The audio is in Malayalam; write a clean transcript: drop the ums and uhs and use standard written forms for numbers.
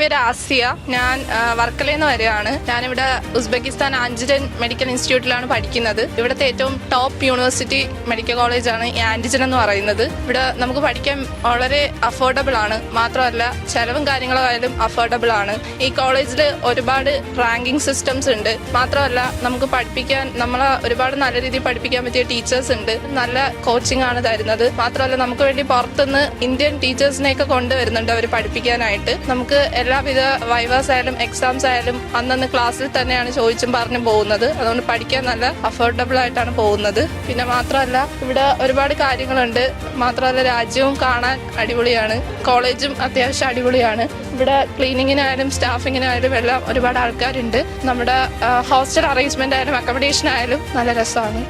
പേര് ആസിയ. ഞാൻ വർക്കലയിൽ നിന്ന് വരികയാണ്. ഞാനിവിടെ ഉസ്ബെക്കിസ്ഥാൻ ആൻജിജൻ മെഡിക്കൽ ഇൻസ്റ്റിറ്റ്യൂട്ടിലാണ് പഠിക്കുന്നത്. ഇവിടുത്തെ ഏറ്റവും ടോപ്പ് യൂണിവേഴ്സിറ്റി മെഡിക്കൽ കോളേജാണ് ഈ ആൻറ്റിജൻ എന്ന് പറയുന്നത്. ഇവിടെ നമുക്ക് പഠിക്കാൻ വളരെ അഫോർഡബിൾ ആണ്. മാത്രമല്ല ചെലവും കാര്യങ്ങളായാലും അഫോർഡബിൾ ആണ്. ഈ കോളേജിൽ ഒരുപാട് റാങ്കിങ് സിസ്റ്റംസ് ഉണ്ട്. മാത്രമല്ല നമുക്ക് പഠിപ്പിക്കാൻ നമ്മളെ ഒരുപാട് നല്ല രീതിയിൽ പഠിപ്പിക്കാൻ പറ്റിയ ടീച്ചേഴ്സ് ഉണ്ട്. നല്ല കോച്ചിങ് ആണ് തരുന്നത്. മാത്രമല്ല നമുക്ക് വേണ്ടി പുറത്തുനിന്ന് ഇന്ത്യൻ ടീച്ചേഴ്സിനെയൊക്കെ കൊണ്ടുവരുന്നുണ്ട് അവർ പഠിപ്പിക്കാനായിട്ട്. നമുക്ക് എല്ലാവിധ വൈവാസ് ആയാലും എക്സാംസ് ആയാലും അന്നന്ന് ക്ലാസ്സിൽ തന്നെയാണ് ചോദിച്ചും പറഞ്ഞു പോകുന്നത്. അതുകൊണ്ട് പഠിക്കാൻ നല്ല അഫോർഡബിൾ ആയിട്ടാണ് പോകുന്നത്. പിന്നെ മാത്രമല്ല ഇവിടെ ഒരുപാട് കാര്യങ്ങളുണ്ട്. മാത്രമല്ല രാജ്യവും കാണാൻ അടിപൊളിയാണ്. കോളേജും അത്യാവശ്യം അടിപൊളിയാണ്. ഇവിടെ ക്ലീനിങ്ങിനായാലും സ്റ്റാഫിങ്ങിനായാലും എല്ലാം ഒരുപാട് ആൾക്കാരുണ്ട്. നമ്മുടെ ഹോസ്റ്റൽ അറേഞ്ച്മെന്റ് ആയാലും അക്കോമഡേഷൻ ആയാലും നല്ല രസമാണ്.